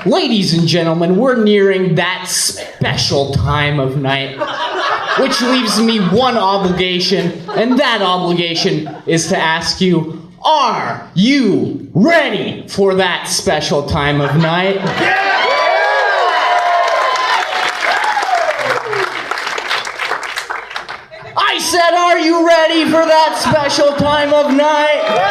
Ladies and gentlemen, we're nearing that special time of night, which leaves me one obligation, and that obligation is to ask you, are you ready for that special time of night? I said, are you ready for that special time of night?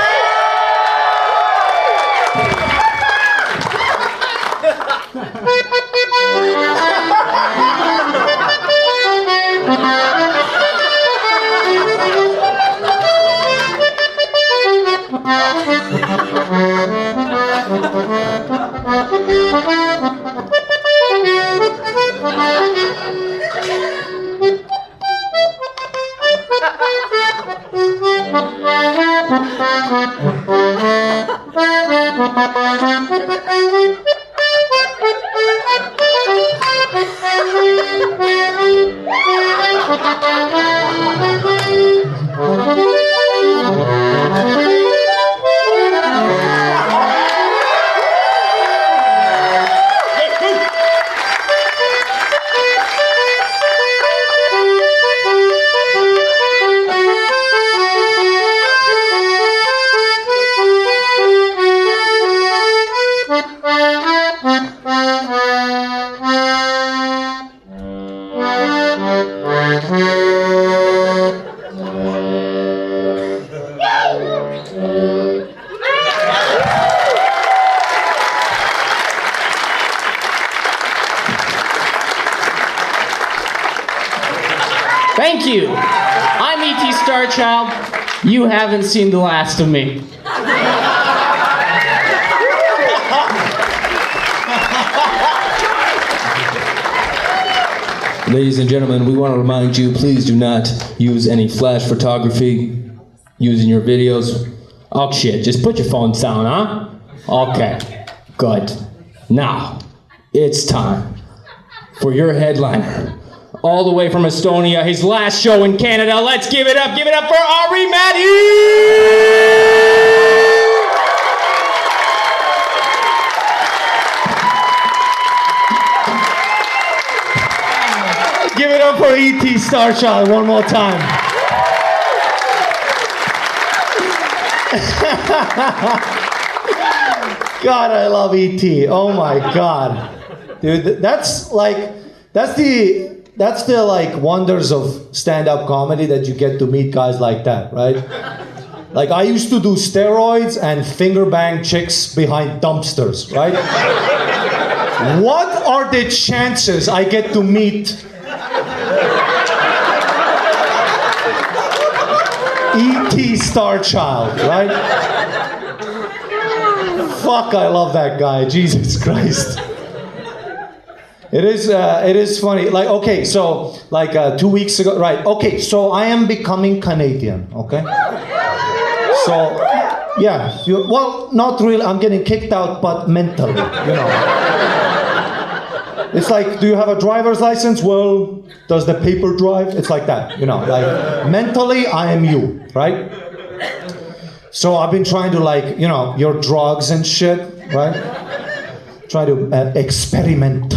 Thank you. I'm E.T. Starchild. You haven't seen the last of me. Ladies and gentlemen, we want to remind you, please do not use any flash photography using your videos. Oh shit, just put your phones down, huh? Okay, good. Now, it's time for your headliner. All the way from Estonia, his last show in Canada. Let's give it up for Ari Rio! Give it up for E.T. Starchild one more time. God, I love E.T. Oh my God. Dude, that's the like wonders of stand-up comedy, that you get to meet guys like that, right? Like, I used to do steroids and finger bang chicks behind dumpsters, right? What are the chances I get to meet E.T. Starchild, right? Fuck, I love that guy, Jesus Christ. It is funny. Like, okay, so like 2 weeks ago, right? Okay, so I am becoming Canadian. Okay. So, yeah. Well, not really. I'm getting kicked out, but mentally, you know. It's like, do you have a driver's license? Well, does the paper drive? It's like that, you know. Like, mentally, I am you, right? So I've been trying to, like, you know, your drugs and shit, right? Try to experiment.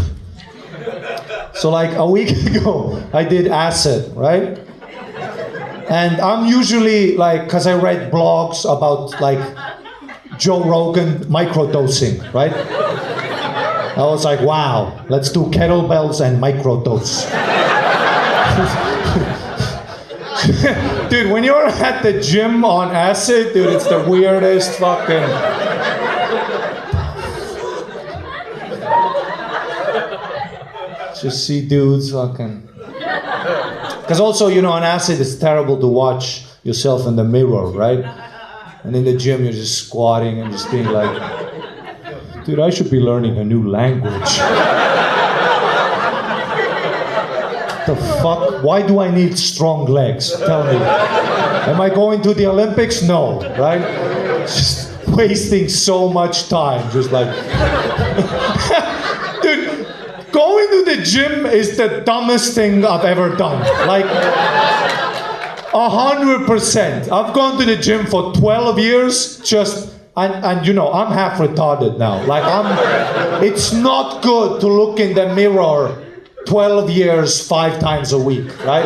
So like a week ago, I did acid, right? And I'm usually like, cause I read blogs about like Joe Rogan microdosing, right? I was like, wow, let's do kettlebells and microdose. Dude, when you're at the gym on acid, dude, it's the weirdest fucking... Just see dudes fucking... Because also, you know, on acid, it's terrible to watch yourself in the mirror, right? And in the gym, you're just squatting and just being like, dude, I should be learning a new language. The fuck? Why do I need strong legs? Tell me. Am I going to the Olympics? No, right? Just wasting so much time, just like... Dude, going to the gym is the dumbest thing I've ever done. Like, 100%. I've gone to the gym for 12 years, just and you know, I'm half retarded now. Like it's not good to look in the mirror 12 years, 5 times a week, right?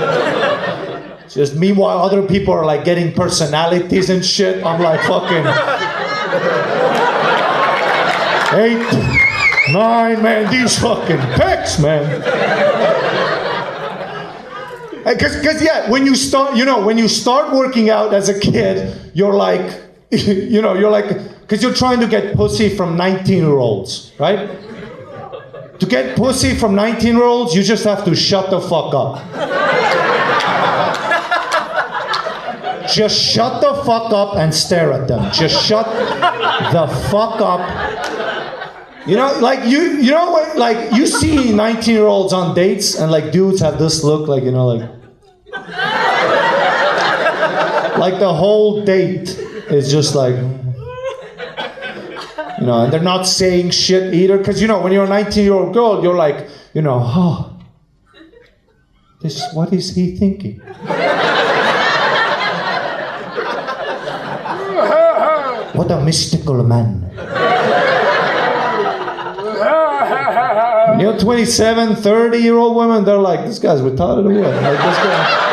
Just meanwhile, other people are like getting personalities and shit. I'm like fucking 8, 9, man, these fucking pecs, man. Because yeah, when you start working out as a kid, you're like, because you're trying to get pussy from 19-year-olds, right? To get pussy from 19-year-olds, you just have to shut the fuck up. Just shut the fuck up and stare at them. Just shut the fuck up. You know, like you know what? Like you see 19-year-olds on dates, and like dudes have this look, like you know, like the whole date is just like, you know, and they're not saying shit either, because you know, when you're a 19-year-old girl, you're like, you know, oh, what is he thinking? What a mystical man. You know, 27, 30-year-old women, they're like, this guy's retarded or what? Like, this guy...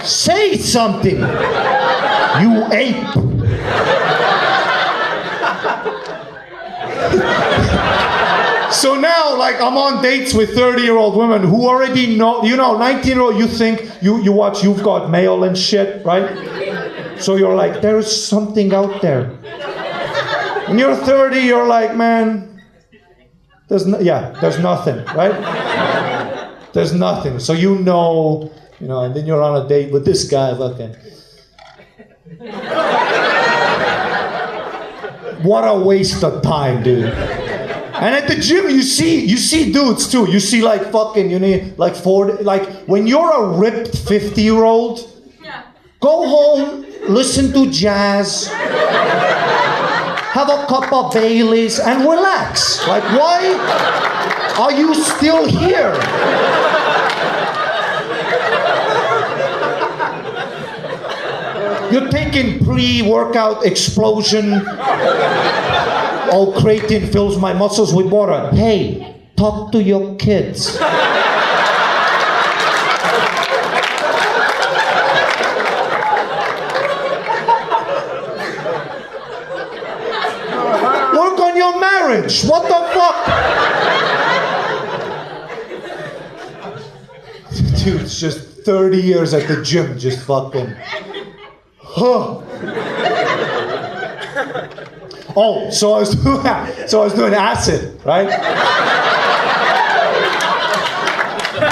Say something, you ape. So now, like, I'm on dates with 30-year-old women who already know, you know, 19-year-old, you think, you watch You've Got Mail and shit, right? So you're like, there's something out there. When you're 30, you're like, man, there's nothing, right? There's nothing. So you know, and then you're on a date with this guy, fucking. What a waste of time, dude. And at the gym, you see dudes too. You see like fucking, you need like 40, like when you're a ripped 50-year-old, go home, listen to jazz, have a cup of Baileys, and relax. Like, why are you still here? You're taking pre-workout explosion. Oh, creatine fills my muscles with water. Hey, talk to your kids. Work on your marriage. What the fuck? Dude, it's just 30 years at the gym, just fucking. Huh. Oh, so I was doing acid, right?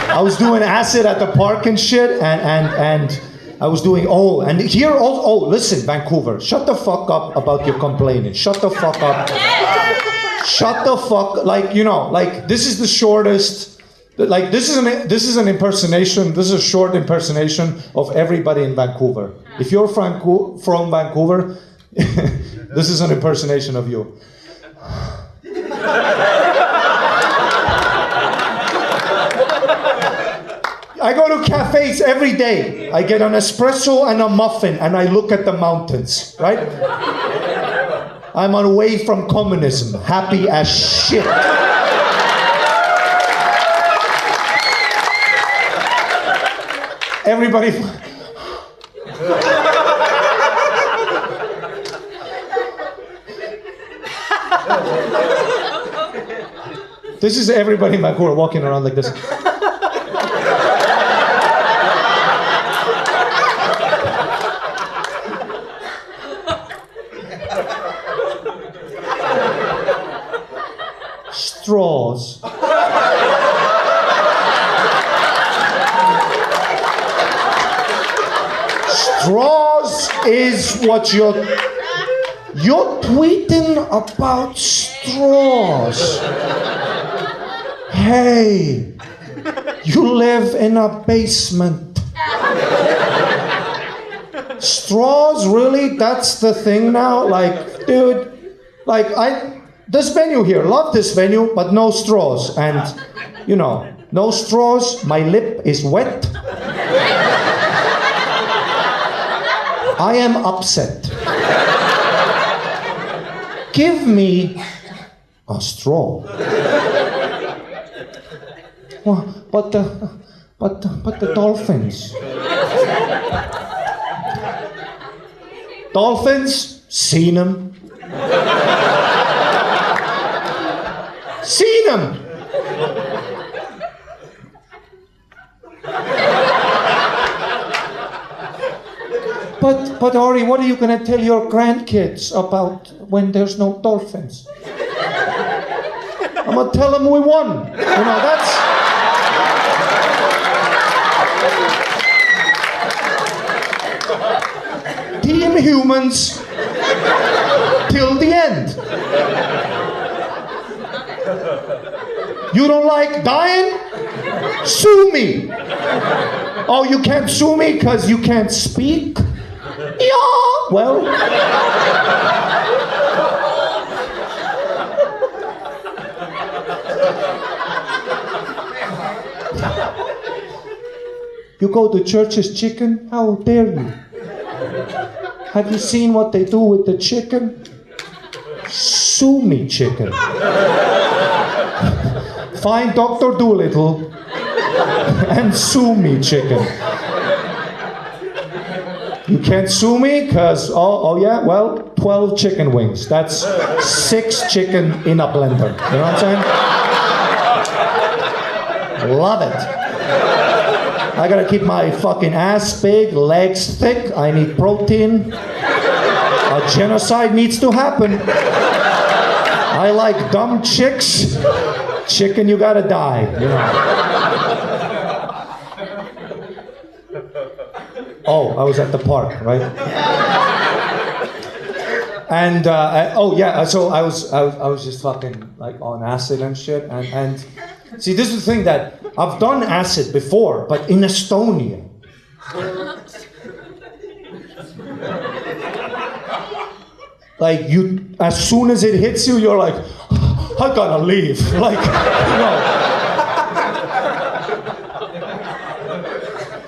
I was doing acid at the park and shit, and I was doing, and here, listen, Vancouver, shut the fuck up about your complaining. Shut the fuck up. Shut the fuck, like, you know, like, this is the shortest, like, this is an impersonation, this is a short impersonation of everybody in Vancouver. If you're from Vancouver, this is an impersonation of you. I go to cafes every day. I get an espresso and a muffin, and I look at the mountains, right? I'm away from communism, happy as shit. Everybody... This is everybody in Vancouver walking around like this. Straws. Straws is what you're tweeting about straws. Hey, you live in a basement. Straws, really? That's the thing now? Like, dude, like, this venue here, love this venue, but no straws. And, you know, no straws, my lip is wet. I am upset. Give me a straw. Well, but the dolphins. Dolphins? Seen them. Seen them. But Ari, what are you gonna tell your grandkids about when there's no dolphins? I'm gonna tell them we won. You know, that's... Team humans till the end. You don't like dying? Sue me. Oh, you can't sue me because you can't speak? Yeah, well. You go to church's chicken? How dare you? Have you seen what they do with the chicken? Sue me, chicken. Find Dr. Doolittle and sue me, chicken. You can't sue me because, oh yeah, well, 12 chicken wings. That's 6 chicken in a blender. You know what I'm saying? Love it. I gotta keep my fucking ass big, legs thick. I need protein. A genocide needs to happen. I like dumb chicks. Chicken, you gotta die. You know. Oh, I was at the park, right? And so I was just fucking like on acid and shit. And see, this is the thing that I've done acid before, but in Estonia. Like you, as soon as it hits you, you're like, I gotta leave. Like, you know.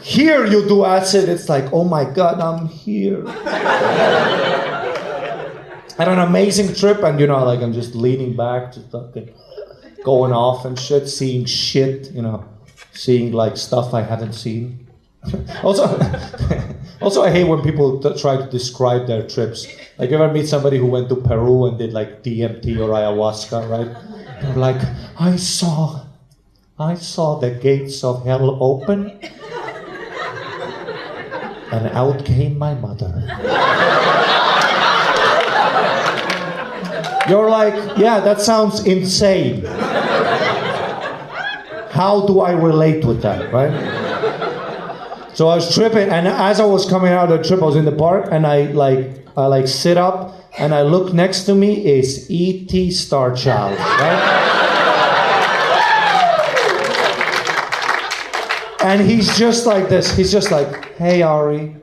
Here you do acid, it's like, oh my God, I'm here. I had an amazing trip, and you know, like I'm just leaning back, just fucking going off and shit, seeing shit, you know, seeing like stuff I haven't seen. Also, I hate when people try to describe their trips. Like, you ever meet somebody who went to Peru and did like DMT or ayahuasca, right? They're like, I saw the gates of hell open, and out came my mother. You're like, yeah, that sounds insane. How do I relate with that, right? So I was tripping, and as I was coming out of the trip, I was in the park, and I sit up, and I look next to me is E.T. Starchild, right? And he's just like this. He's just like, hey, Ari.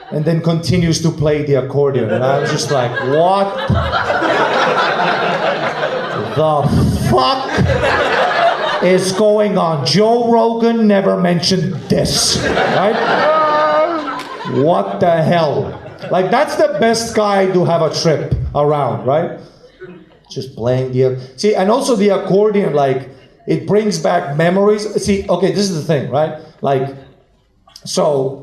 And then continues to play the accordion. And I'm just like, what the fuck is going on? Joe Rogan never mentioned this, right? What the hell? Like, that's the best guy to have a trip around, right? Just playing the... See, and also the accordion, like, it brings back memories. See, okay, this is the thing, right? Like, so...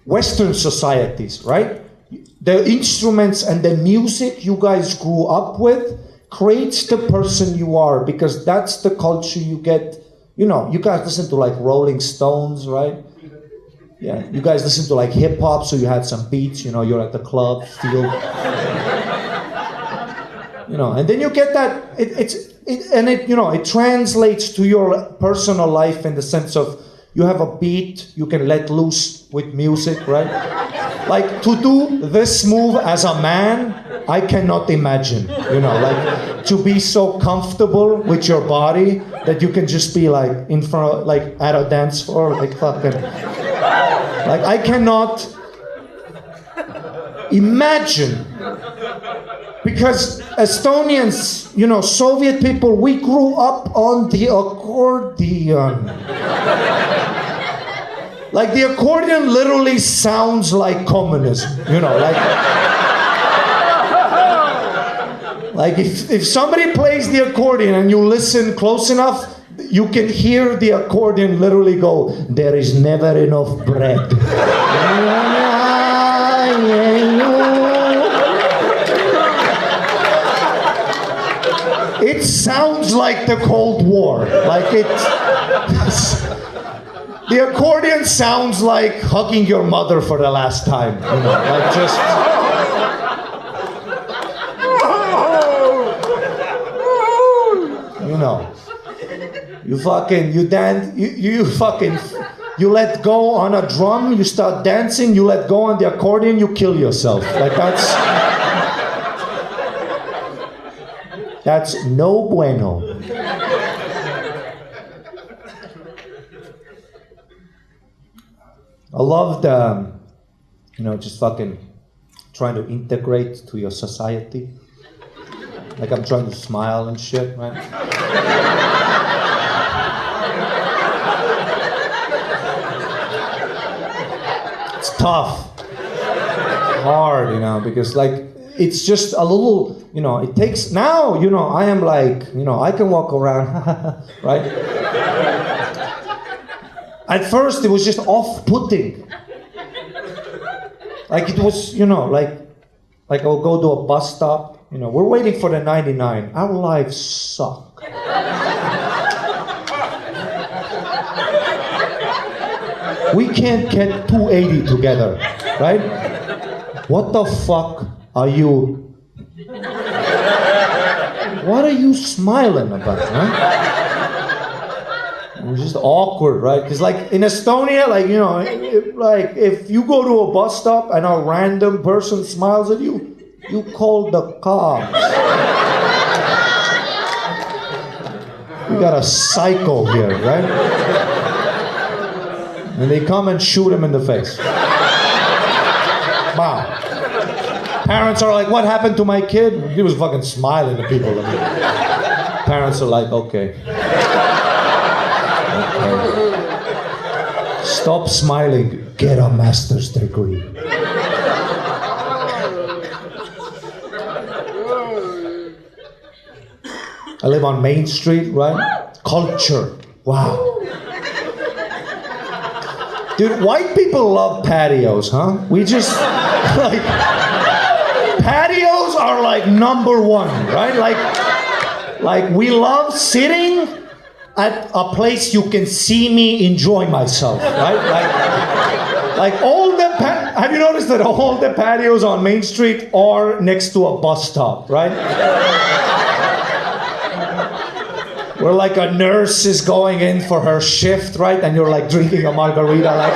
Western societies, right? The instruments and the music you guys grew up with creates the person you are, because that's the culture you get. You know, you guys listen to like Rolling Stones, right? Yeah, you guys listen to like hip hop, so you had some beats, you know, you're at the club, feel. You know, and then you get that, it translates to your personal life in the sense of, you have a beat, you can let loose with music, right? Like, to do this move as a man, I cannot imagine, you know, like, to be so comfortable with your body that you can just be like, in front of, like, at a dance floor, like, fucking, like, I cannot imagine. Because Estonians, you know, Soviet people, we grew up on the accordion. Like the accordion literally sounds like communism, you know, like if somebody plays the accordion and you listen close enough, you can hear the accordion literally go, there is never enough bread. It sounds like the Cold War. Like the accordion sounds like hugging your mother for the last time. You know, like just. You know, you dance, you let go on a drum, you start dancing, you let go on the accordion, you kill yourself. Like that's no bueno. I loved, just fucking trying to integrate to your society. Like I'm trying to smile and shit, right? It's tough. Hard, because like, it's just a little, it takes, now, I am like, I can walk around, right? At first, it was just off-putting. Like it was, like I'll go to a bus stop, we're waiting for the 99. Our lives suck. We can't get 280 together, right? What the fuck are you? What are you smiling about, huh? It was just awkward, right? Because like in Estonia, if you go to a bus stop and a random person smiles at you, you call the cops. We got a psycho here, right? And they come and shoot him in the face. Wow. Parents are like, what happened to my kid? He was fucking smiling at people. Parents are like, okay. Stop smiling. Get a master's degree. I live on Main Street, right? Culture. Wow. Dude, white people love patios, huh? We just, like, patios are like number one, right? Like we love sitting at a place you can see me enjoy myself, right? Like all the, have you noticed that all the patios on Main Street are next to a bus stop, right? Where like a nurse is going in for her shift, right? And you're like drinking a margarita, like.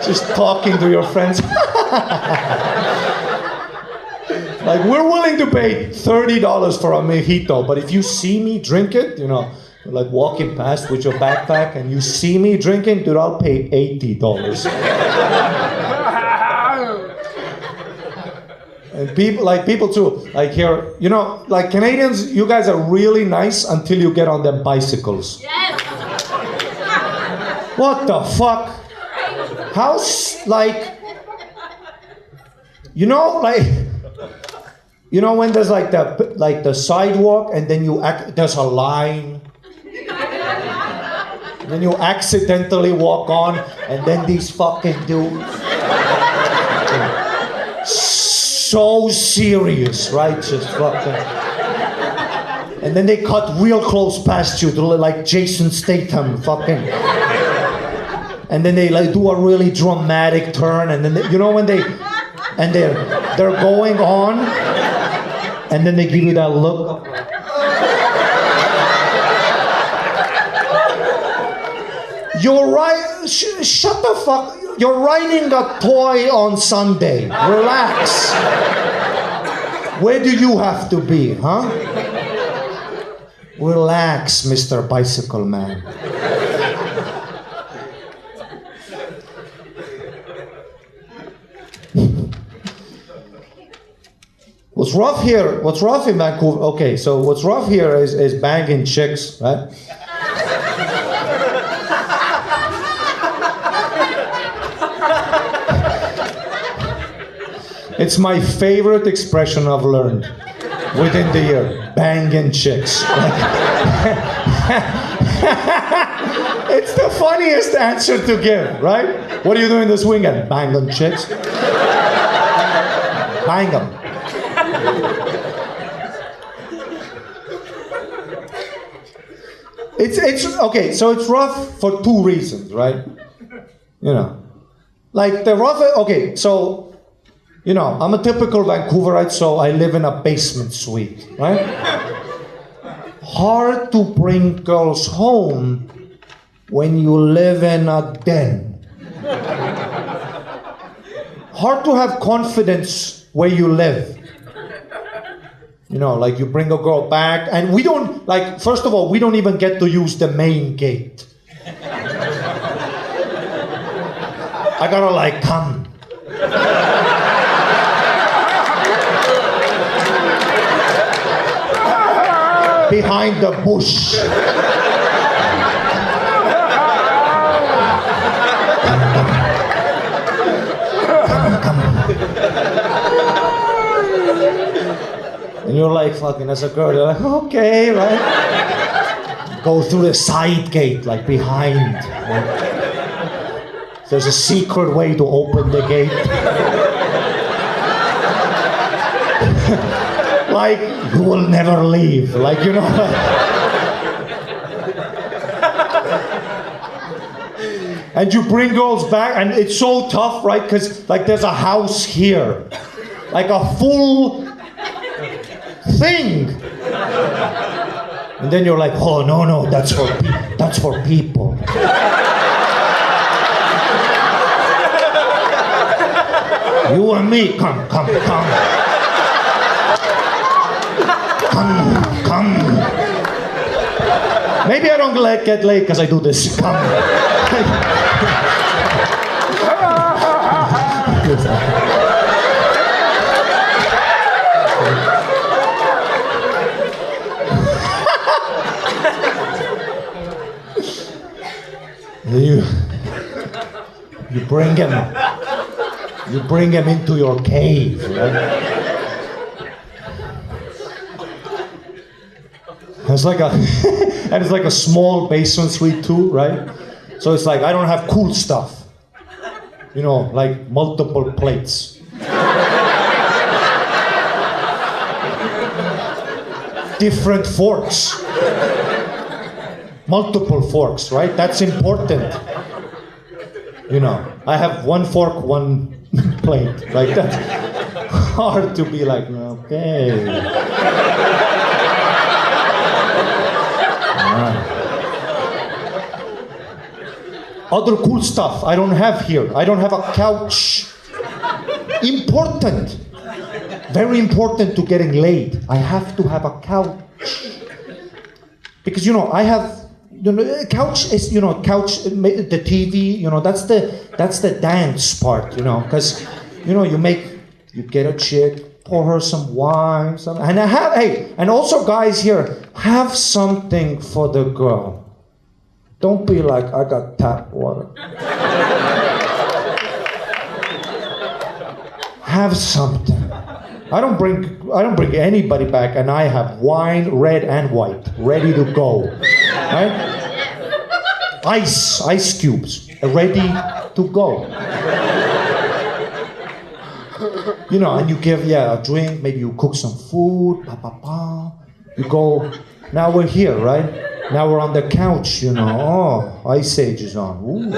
Just talking to your friends. Like, we're willing to pay $30 for a mojito, but if you see me drink it, like walking past with your backpack and you see me drinking, dude, I'll pay $80. And people too, like here, like Canadians, you guys are really nice until you get on them bicycles. Yes. What the fuck? How, like, when there's like the sidewalk and then there's a line. And then you accidentally walk on and then these fucking dudes. So serious, right? Just fucking. And then they cut real close past you to look like Jason Statham, fucking. And then they like do a really dramatic turn, and then when they're going on, and then they give you that look. You're right. Shut the fuck. You're riding a toy on Sunday. Relax. Where do you have to be, huh? Relax, Mr. Bicycle Man. What's rough here, what's rough in Vancouver, okay, so what's rough here is banging chicks, right? It's my favorite expression I've learned within the year. Banging chicks. It's the funniest answer to give, right? What are you doing this weekend? Banging chicks. Bang them. It's okay, so it's rough for two reasons, right? You know. Like the rough, okay, so you know, I'm a typical Vancouverite, so I live in a basement suite, right? Hard to bring girls home when you live in a den. Hard to have confidence where you live. You know, like you bring a girl back, and we don't, like, first of all, we don't even get to use the main gate. I gotta, like, come. Behind the bush. Come. And you're like, fucking, as a girl, you're like, okay, right? Go through the side gate, like behind. Right? There's a secret way to open the gate. Like, you will never leave. Like, you know. And you bring girls back, and it's so tough, right? Because, like, there's a house here. Like a full thing. And then you're like, oh, no, that's for people. You and me, come. Come. Maybe I don't get laid because I do this. Come. You bring him into your cave, right? It's like and it's like a small basement suite too, right? So it's like I don't have cool stuff, you know, like multiple plates, different forks, multiple forks, right? That's important. You know, I have one fork, one plate, like that's hard to be like, okay. Other cool stuff I don't have here. I don't have a couch. Important. Very important to getting laid. I have to have a couch. Because, you know, I have, you know, couch is, you know, the TV, you know, that's the dance part, you know, because, you know, you get a chick, pour her some wine, and and also guys here, have something for the girl. Don't be like, I got tap water. Have something. I don't bring anybody back, and I have wine, red and white, ready to go. Right? Ice cubes, ready to go. You know, and you give, a drink, maybe you cook some food, You go, now we're here, right? Now we're on the couch, you know. Oh, Ice Age is on. Ooh.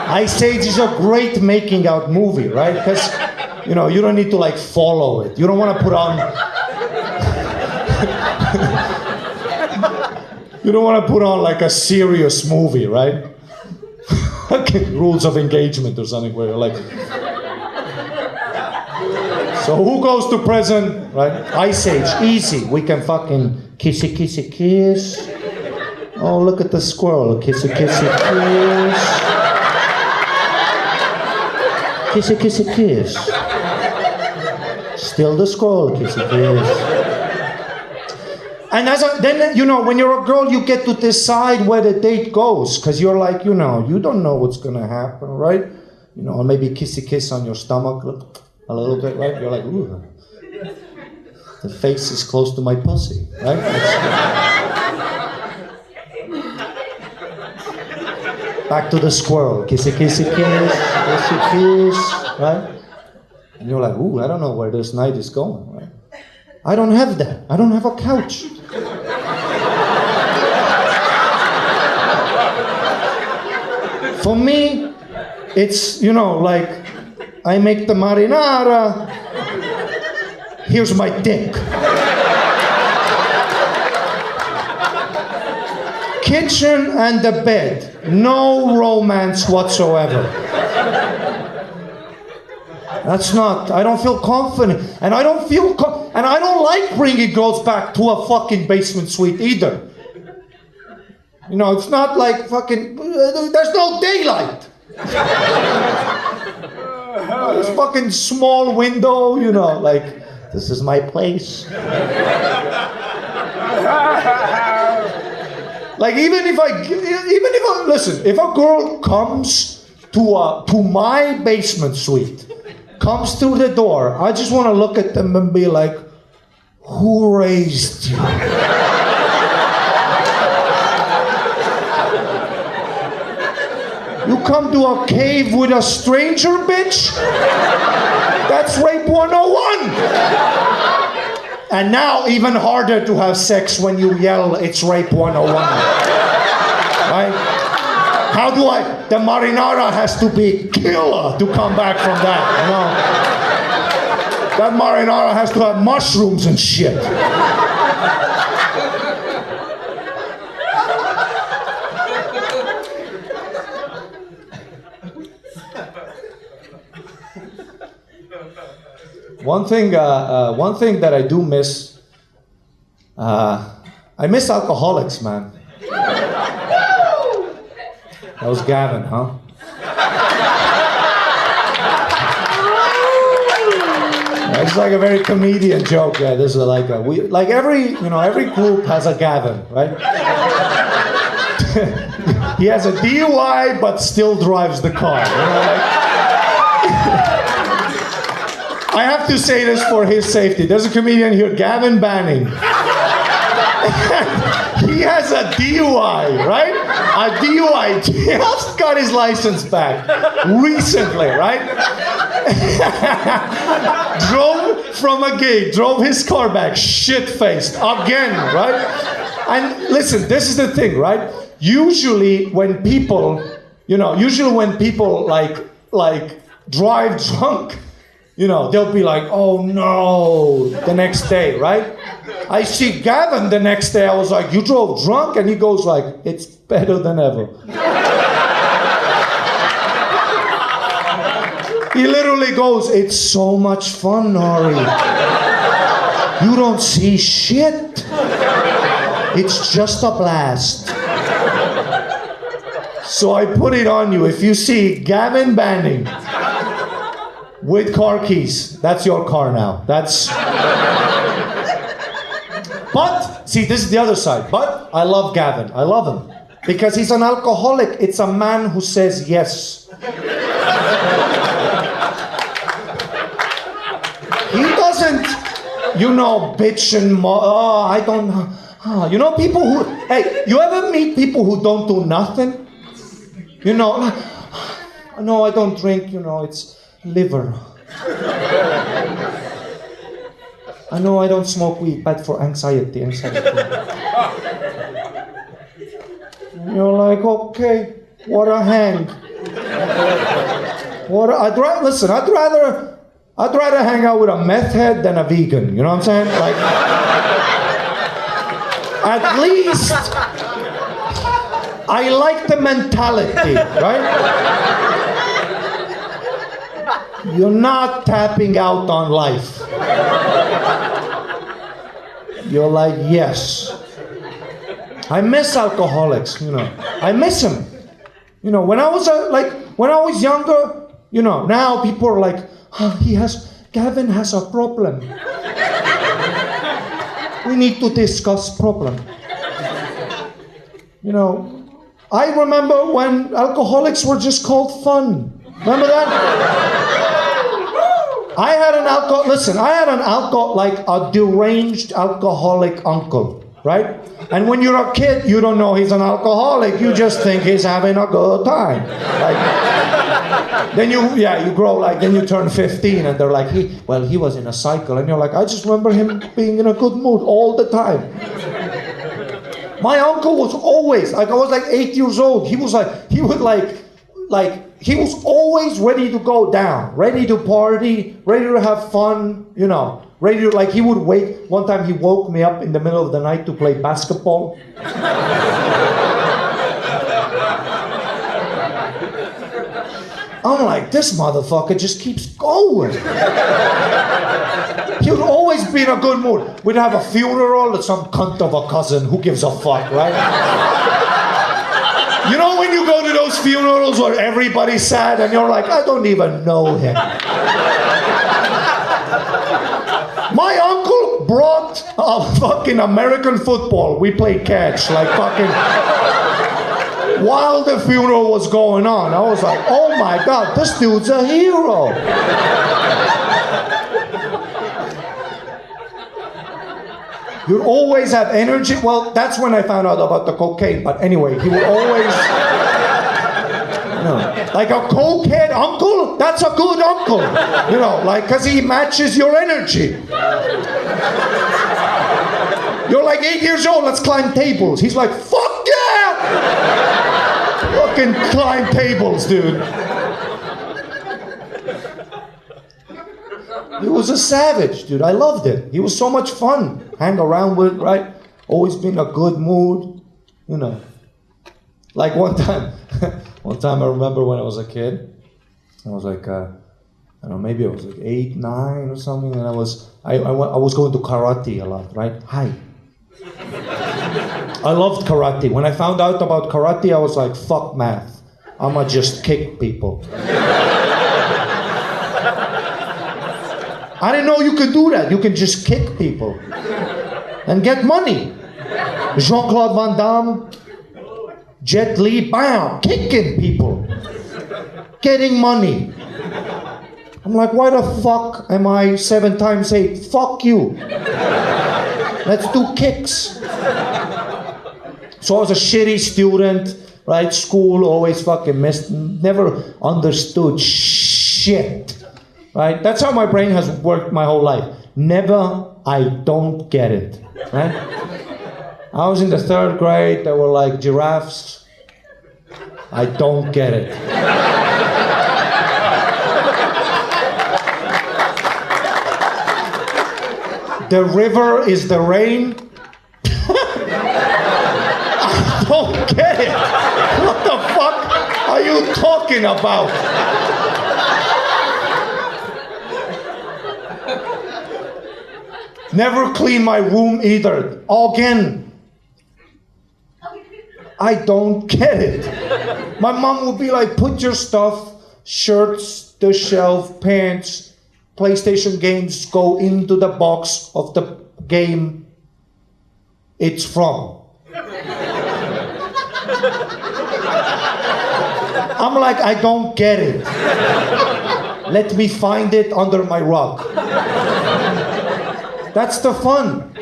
Ice Age is a great making out movie, right? Because, you know, you don't need to, like, follow it. You don't want to put on... You don't want to put on, like, a serious movie, right? Rules of Engagement or something where you're like... So who goes to prison, right? Ice Age, easy. We can fucking kissy, kissy, kiss. Oh, look at the squirrel, kissy, kissy, kiss. Kissy, kissy, kiss. Still the scroll, kissy, kiss. And then, you know, when you're a girl, you get to decide where the date goes. Because you're like, you know, you don't know what's going to happen, right? You know, maybe kissy kiss on your stomach a little bit, right? You're like, ooh. The face is close to my pussy, right? Back to the squirrel. Kissy, kissy, kiss. Kissy, kiss, right? And you're like, ooh, I don't know where this night is going, right? I don't have that. I don't have a couch. For me, it's, you know, like, I make the marinara. Here's my dick. Kitchen and the bed. No romance whatsoever. That's not, I don't feel confident. And I don't feel, and I don't like bringing girls back to a fucking basement suite either. You know, it's not like fucking, there's no daylight. This fucking small window, you know, like, this is my place. Like, even if I, listen, if a girl comes to my basement suite, comes through the door, I just want to look at them and be like, who raised you? You come to a cave with a stranger, bitch? That's rape 101. And now, even harder to have sex when you yell, it's rape 101. Right? How do the marinara has to be killer to come back from that, you know? That marinara has to have mushrooms and shit. One thing that I do miss, I miss alcoholics, man. That was Gavin, huh? It's like a very comedian joke. Yeah, this is like every group has a Gavin, right? He has a DUI but still drives the car. You know, like, I have to say this for his safety. There's a comedian here, Gavin Banning. He has a DUI, right? A DUI. Just got his license back recently, right? Drove from a gig, drove his car back, shit-faced again, right? And listen, this is the thing, right? Usually when people like drive drunk, you know, they'll be like, oh no, the next day, right? I see Gavin the next day, I was like, you drove drunk? And he goes like, it's better than ever. He literally goes, it's so much fun, Ari. You don't see shit. It's just a blast. So I put it on you. If you see Gavin Banning with car keys, that's your car now. But, see, this is the other side. But I love Gavin. I love him. Because he's an alcoholic. It's a man who says yes. He doesn't, you know, bitch and I don't know. You know, people who, hey, you ever meet people who don't do nothing? You know, no, I don't drink, you know, it's liver. I know I don't smoke weed, bad for anxiety. You're like, okay, what a hang. I'd rather hang out with a meth head than a vegan, you know what I'm saying? Like, at least I like the mentality, right? You're not tapping out on life. You're like, yes. I miss alcoholics, you know. I miss them. You know, when I was younger, You know, now people are like, oh, Gavin has a problem. We need to discuss problem. You know, I remember when alcoholics were just called fun. Remember that? I had an like a deranged alcoholic uncle, right? And when you're a kid, you don't know he's an alcoholic. You just think he's having a good time. Like, then you grow, like, then you turn 15 and they're like, he was in a cycle. And you're like, I just remember him being in a good mood all the time. My uncle was always, like, I was like 8 years old. He was always ready to go down, ready to party, ready to have fun, you know. Ready to, like, he would wait. One time he woke me up in the middle of the night to play basketball. I'm like, this motherfucker just keeps going. He would always be in a good mood. We'd have a funeral at some cunt of a cousin. Who gives a fuck, right? You know when you go to those funerals where everybody's sad and you're like, I don't even know him. My uncle brought a fucking American football. We played catch, like fucking... While the funeral was going on, I was like, oh my God, this dude's a hero. You'd always have energy. Well, that's when I found out about the cocaine. But anyway, he would always... You know, like a cokehead uncle, that's a good uncle. You know, like, because he matches your energy. You're like 8 years old, let's climb tables. He's like, fuck yeah! Fucking climb tables, dude. He was a savage, dude. I loved it. He was so much fun. Hang around with, right? Always been in a good mood, you know. Like one time I remember when I was a kid, I was like, I don't know, maybe I was like 8, 9 or something, and I was going to karate a lot, right? Hi. I loved karate. When I found out about karate, I was like, fuck math. I'ma just kick people. I didn't know you could do that. You can just kick people and get money. Jean-Claude Van Damme, Jet Li, bam, kicking people, getting money. I'm like, why the fuck am I 7 times 8? Fuck you. Let's do kicks. So I was a shitty student, right? School, always fucking missed, never understood shit. Right? That's how my brain has worked my whole life. Never, I don't get it. Right? I was in the 3rd grade, there were like giraffes. I don't get it. The river is the rain. I don't get it. What the fuck are you talking about? Never clean my room either. Again. I don't get it. My mom would be like, put your stuff, shirts, the shelf, pants, PlayStation games, go into the box of the game it's from. I'm like, I don't get it. Let me find it under my rug. That's the fun.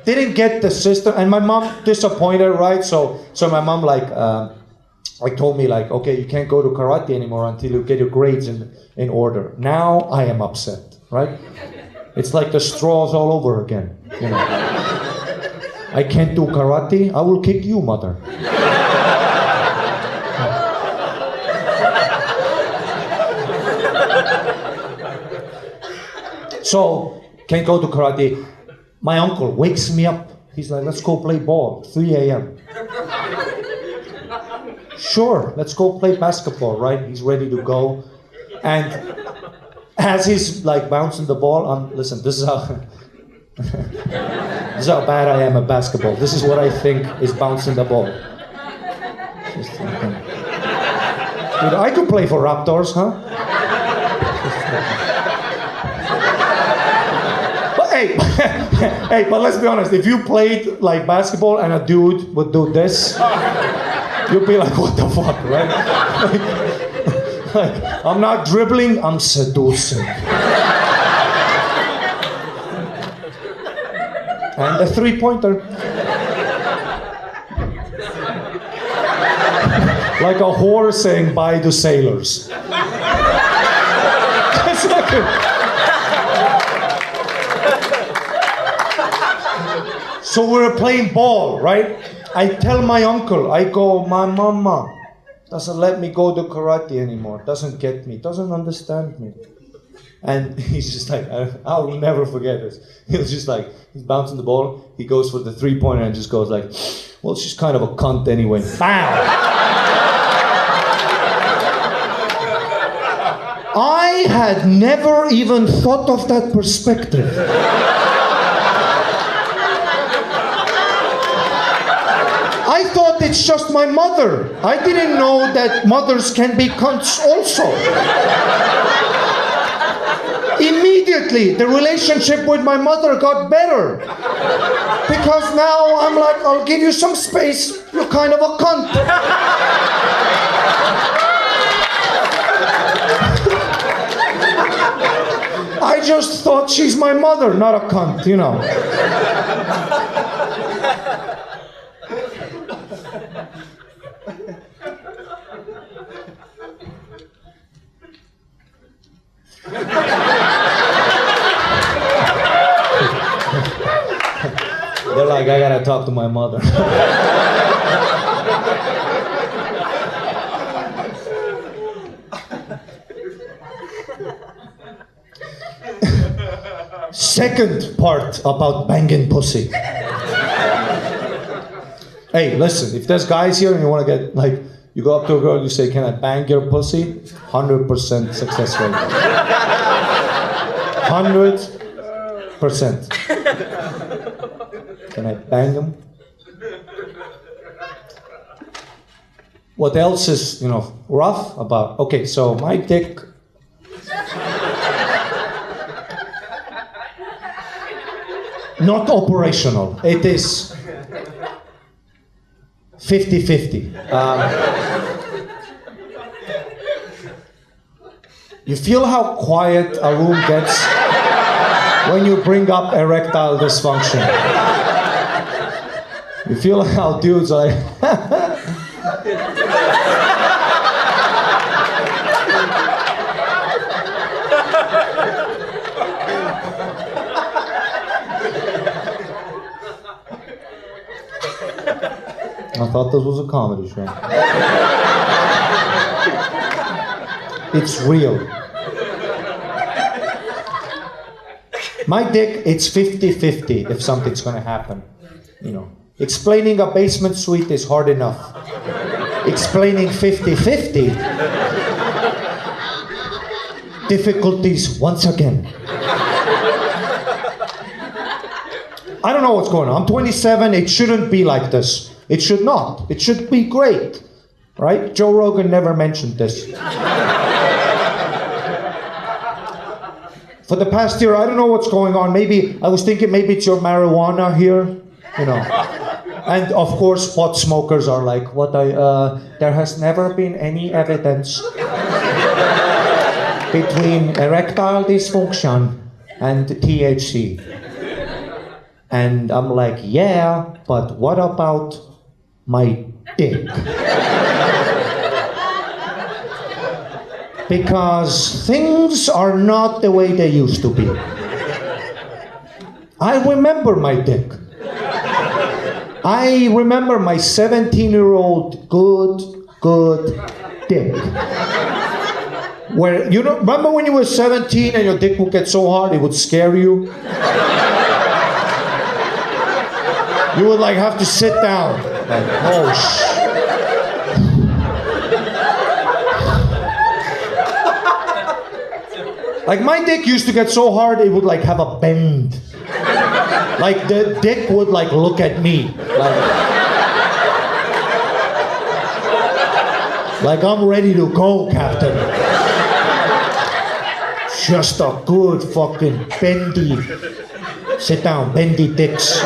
Didn't get the system, and my mom disappointed, right? So my mom like told me like, okay, you can't go to karate anymore until you get your grades in order. Now I am upset, right? It's like the straws all over again, you know. I can't do karate. I will kick you, mother. So, can't go to karate. My uncle wakes me up. He's like, let's go play ball, 3 a.m. Sure, let's go play basketball, right? He's ready to go. And as he's like bouncing the ball, listen, this is how bad I am at basketball. This is what I think is bouncing the ball. Dude, I could play for Raptors, huh? But hey, hey, but let's be honest. If you played like basketball and a dude would do this, you'd be like, what the fuck, right? Like, I'm not dribbling, I'm seducing. And the three-pointer. Like a whore saying bye to sailors. That's like So we were playing ball, right? I tell my uncle, I go, my mama doesn't let me go to karate anymore, doesn't get me, doesn't understand me. And he's just like, I'll never forget this. He was just like, he's bouncing the ball, he goes for the three-pointer and just goes like, well, she's kind of a cunt anyway. Bam! I had never even thought of that perspective. I thought it's just my mother. I didn't know that mothers can be cunts also. Immediately, the relationship with my mother got better. Because now I'm like, I'll give you some space, you're kind of a cunt. I just thought she's my mother, not a cunt, you know. They're like, I gotta talk to my mother. Second part about banging pussy. Hey, listen, if there's guys here and you want to get, like, you go up to a girl, you say, can I bang your pussy? 100% success rate. 100%. Can I bang them? What else is, rough about, okay, so my dick, not operational. It is 50-50. You feel how quiet a room gets when you bring up erectile dysfunction. You feel how dudes are like, I thought this was a comedy show. It's real. My dick, it's 50-50 if something's gonna happen. Explaining a basement suite is hard enough. Explaining 50-50, difficulties once again. I don't know what's going on. I'm 27, it shouldn't be like this. It should not. It should be great, right? Joe Rogan never mentioned this. For the past year, I don't know what's going on. I was thinking maybe it's your marijuana here, And of course, pot smokers are like, there has never been any evidence between erectile dysfunction and THC. And I'm like, yeah, but what about my dick? Because things are not the way they used to be. I remember my dick. I remember my 17-year-old good dick. Where, remember when you were 17 and your dick would get so hard it would scare you? You would like have to sit down. Like, oh shit. Like my dick used to get so hard it would like have a bend. Like the dick would like look at me. Like, Like I'm ready to go, Captain. Just a good fucking bendy. Sit down, bendy dicks.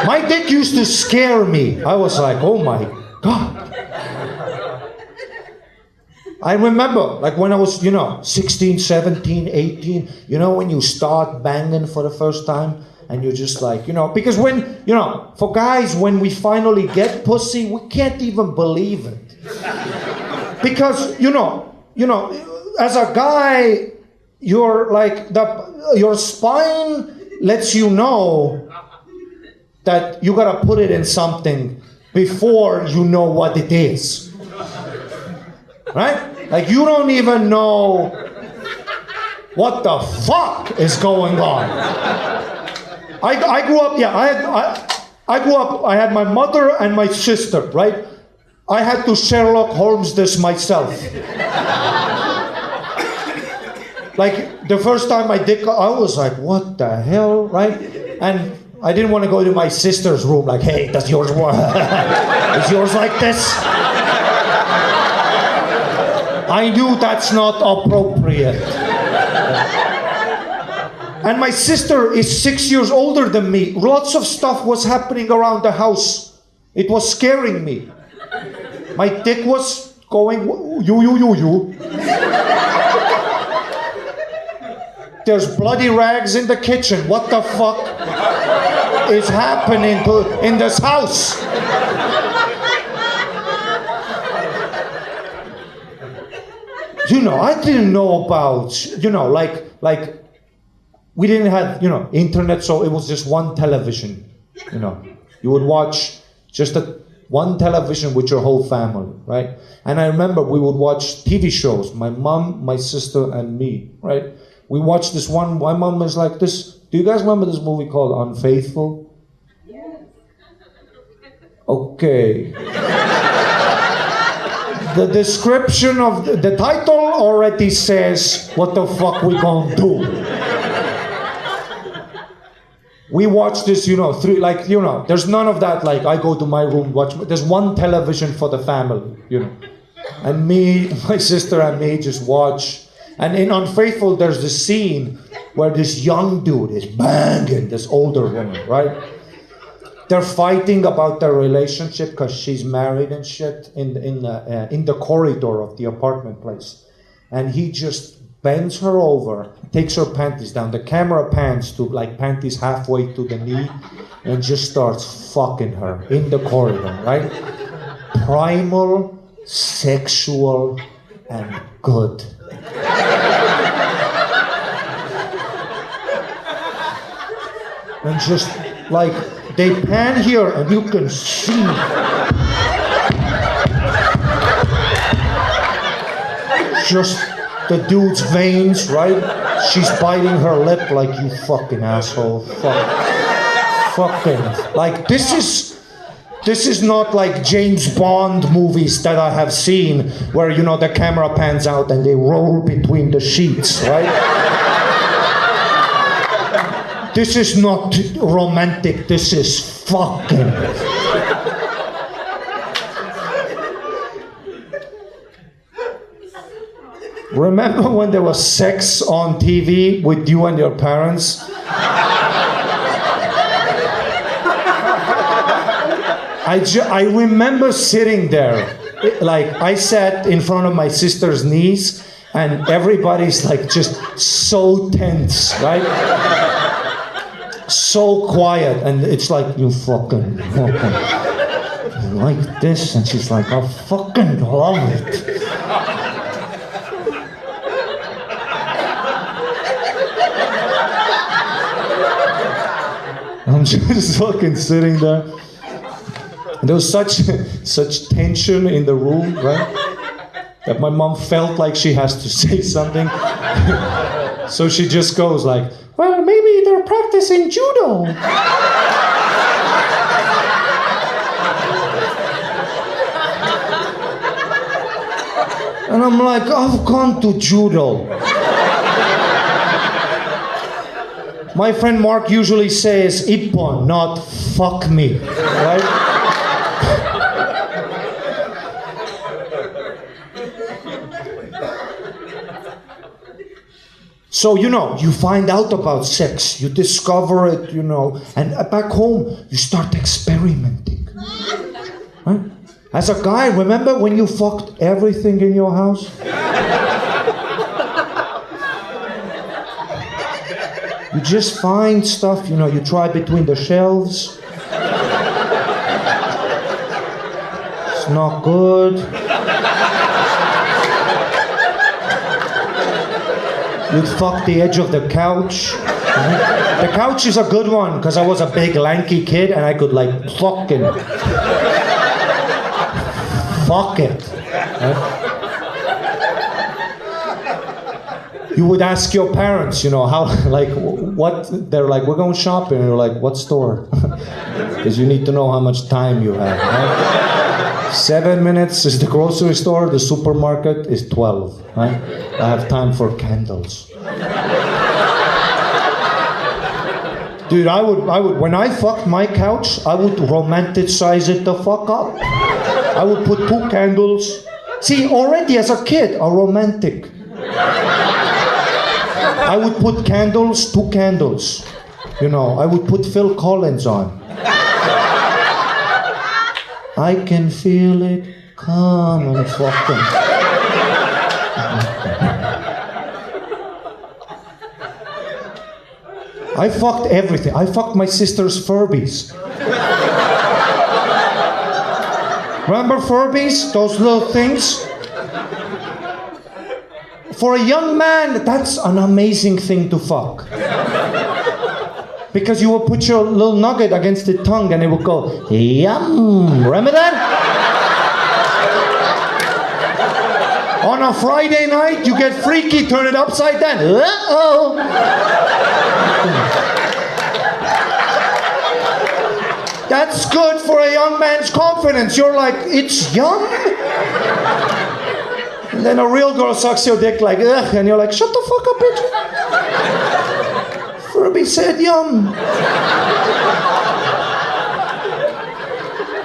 My dick used to scare me. I was like, oh my God. I remember, like when I was, 16, 17, 18, when you start banging for the first time, and you're just like, because when, for guys, when we finally get pussy, we can't even believe it. Because, as a guy, you're like, your spine lets you know that you gotta put it in something before you know what it is. Right? Like you don't even know what the fuck is going on. I grew up, I grew up, I had my mother and my sister, right? I had to Sherlock Holmes this myself. Like the first time I was like, what the hell, right? And I didn't want to go to my sister's room like, hey, does yours work? Is yours like this? I knew that's not appropriate. And my sister is 6 years older than me. Lots of stuff was happening around the house. It was scaring me. My dick was going, you. There's bloody rags in the kitchen. What the fuck is happening in this house? I didn't know about, like we didn't have, internet, so it was just one television, You would watch just one television with your whole family, right? And I remember we would watch TV shows, my mom, my sister, and me, right? We watched this one, my mom was like this, do you guys remember this movie called Unfaithful? Yes. Okay. The description of the title already says what the fuck we gonna do. We watch this, there's none of that, like, I go to my room, there's one television for the family, And me, my sister and me just watch. And in Unfaithful, there's this scene where this young dude is banging this older woman, right? They're fighting about their relationship because she's married and shit in the corridor of the apartment place. And he just bends her over, takes her panties down. The camera pans to like panties halfway to the knee and just starts fucking her in the corridor, right? Primal, sexual, and good. And just like they pan here and you can see just the dude's veins, right? She's biting her lip like, you fucking asshole. Fucking. Like this is not like James Bond movies that I have seen where, the camera pans out and they roll between the sheets, right? This is not romantic, this is fucking. Remember when there was sex on TV with you and your parents? I remember sitting there, like I sat in front of my sister's knees and everybody's like just so tense, right? So quiet, and it's like, you fucking like this, and she's like, I fucking love it. I'm just fucking sitting there. And there was such tension in the room, right? That my mom felt like she has to say something. So she just goes like, well, maybe they're practicing judo. And I'm like, I've gone to judo. My friend Mark usually says ippon, not fuck me, right? So, you find out about sex, you discover it, and back home, you start experimenting. Right? As a guy, remember when you fucked everything in your house? You just find stuff, you try between the shelves. It's not good. You'd fuck the edge of the couch. The couch is a good one because I was a big lanky kid and I could fucking fuck it. Right? You would ask your parents, how, what, they're like, we're going shopping. And you're like, what store? Because you need to know how much time you have. Right? 7 minutes is the grocery store, the supermarket is 12. Right? I have time for candles. Dude, I would, when I fucked my couch, I would romanticize it the fuck up. I would put 2 candles. See, already as a kid, a romantic. I would put candles, 2 candles. I would put Phil Collins on. I can feel it come and fucking. I fucked everything. I fucked my sister's Furbies. Remember Furbies? Those little things? For a young man, that's an amazing thing to fuck. Because you will put your little nugget against the tongue and it will go, yum. Remember that? On a Friday night, you get freaky, turn it upside down. Uh-oh. That's good for a young man's confidence. You're like, it's yum? And then a real girl sucks your dick like, ugh, and you're like, shut the fuck up, bitch. Furby said yum.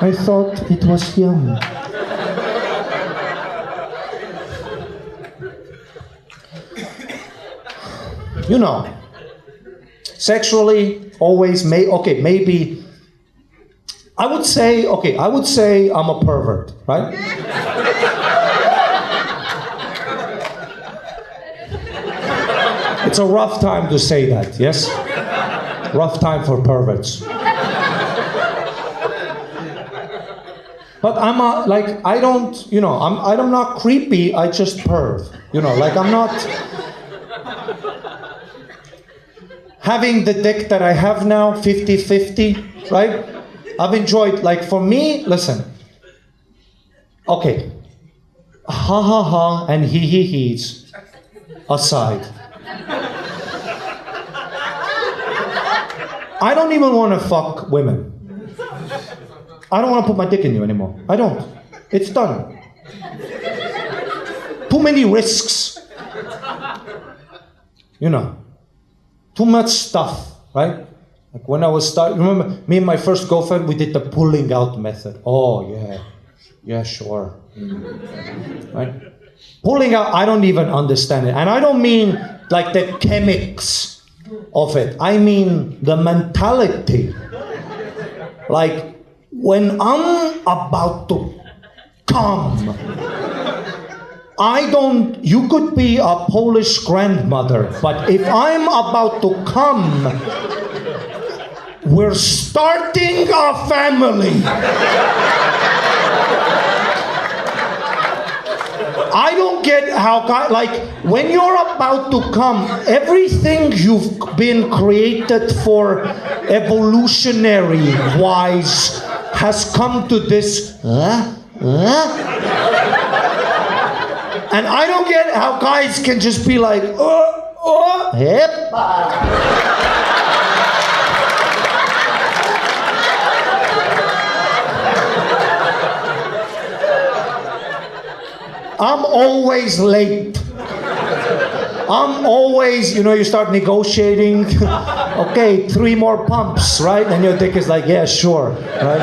I thought it was yum. Sexually, always, maybe, I would say I'm a pervert, right? It's a rough time to say that, yes? Rough time for perverts. But I'm I'm not creepy, I just perv. I'm not having the dick that I have now, 50-50, right? I've enjoyed, for me, listen. Okay. Ha ha ha and he's aside. I don't even want to fuck women. I don't want to put my dick in you anymore. I don't. It's done. Too many risks. Too much stuff, right? Like when I was remember me and my first girlfriend, we did the pulling out method. Oh yeah. Yeah, sure. Right? Pulling out, I don't even understand it. And I don't mean the chemics of it. I mean the mentality. When I'm about to come, you could be a Polish grandmother, but if I'm about to come, we're starting a family. I don't get how, when you're about to come, everything you've been created for evolutionary-wise has come to this, and I don't get how guys can just be like, hip. I'm always late. I'm always, you start negotiating. Okay, 3 more pumps, right? And your dick is like, yeah, sure, right?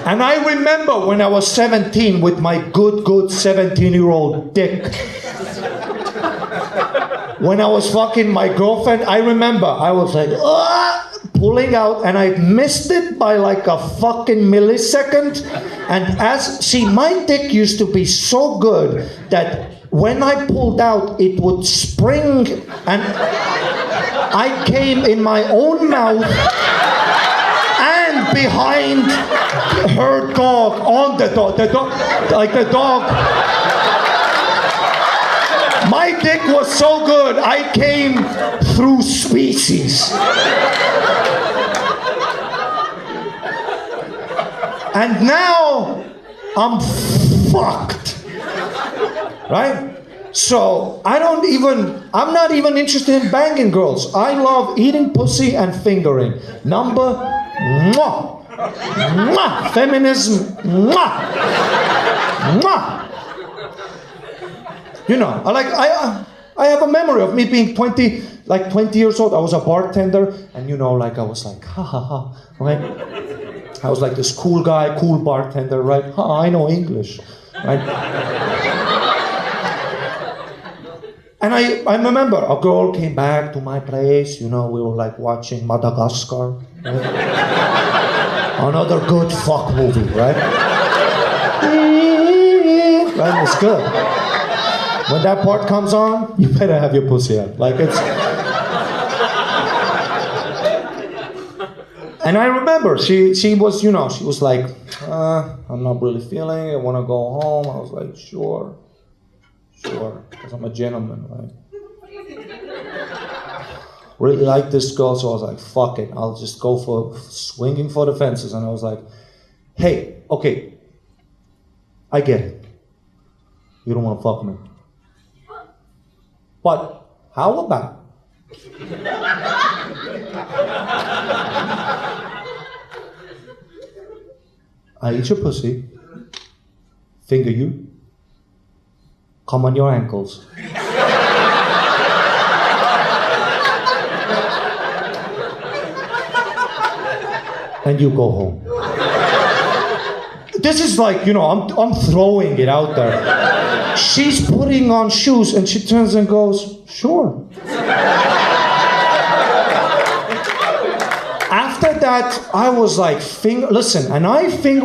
And I remember when I was 17 with my good 17-year-old dick. when I was fucking my girlfriend, I remember I was like, pulling out, and I missed it by like a fucking millisecond. And my dick used to be so good that when I pulled out, it would spring, and I came in my own mouth and behind her dog, on the dog, like the dog. My dick was so good, I came through species. And now, I'm fucked. Right? So, I'm not even interested in banging girls. I love eating pussy and fingering. Number, mwah. Mwah. Feminism, mwah. Mwah. You know, I have a memory of me being 20 years old. I was a bartender, and you know, like I was like, ha ha ha, right? I was like this cool guy, cool bartender, right? I know English, right? And I remember a girl came back to my place, you know, we were like watching Madagascar, right? Another good fuck movie, right? Right, it's good. When that part comes on, you better have your pussy out. Like it's... And I remember, she was, you know, she was like, I'm not really feeling it, I want to go home. I was like, sure, because I'm a gentleman, right? Really like this girl, so I was like, fuck it, I'll just go for swinging for the fences. And I was like, hey, okay, I get it. You don't want to fuck me. But how about I eat your pussy, finger you, come on your ankles. And you go home. This is like, you know, I'm throwing it out there. She's putting on shoes and she turns and goes, sure. After that, I was like, listen, and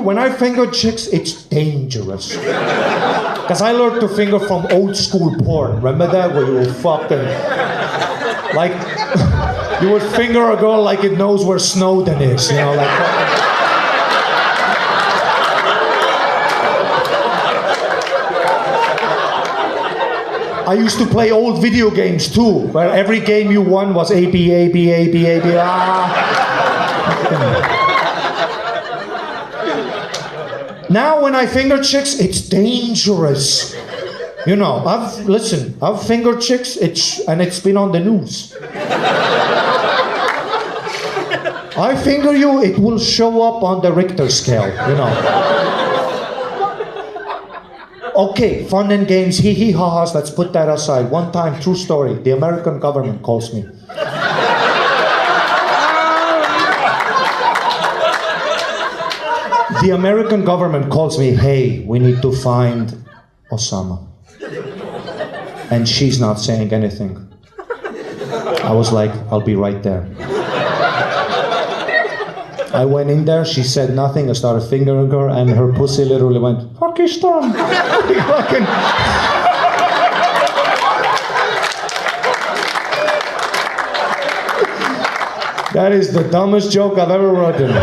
when I finger chicks, it's dangerous. Because I learned to finger from old school porn. Remember that? Where you were fucking, like, you would finger a girl like it knows where Snowden is, you know, like. I used to play old video games too, where every game you won was A, B, A, B, A, B, A, B, Now when I finger chicks, it's dangerous. You know, I've fingered chicks, and it's been on the news. I finger you, it will show up on the Richter scale, you know. Okay, fun and games, hee hee ha ha's, let's put that aside. One time, true story, the American government calls me. The American government calls me, hey, we need to find Osama. And she's not saying anything. I was like, I'll be right there. I went in there, she said nothing, I started fingering her, and her pussy literally went, Pakistan! That is the dumbest joke I've ever written.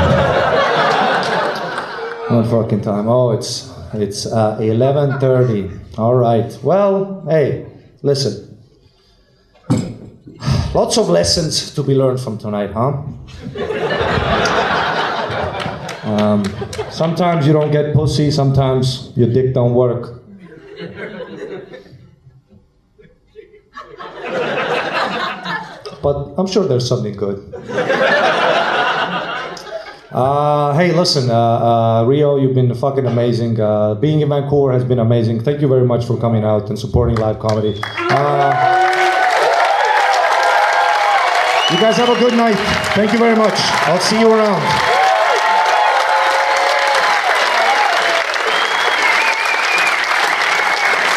One fucking time. Oh, it's 11:30. All right. Well, hey, listen. Lots of lessons to be learned from tonight, huh? Sometimes you don't get pussy, sometimes your dick don't work. But I'm sure there's something good. Hey, listen, Rio, you've been fucking amazing. Being in Vancouver has been amazing. Thank you very much for coming out and supporting live comedy. You guys have a good night. Thank you very much. I'll see you around.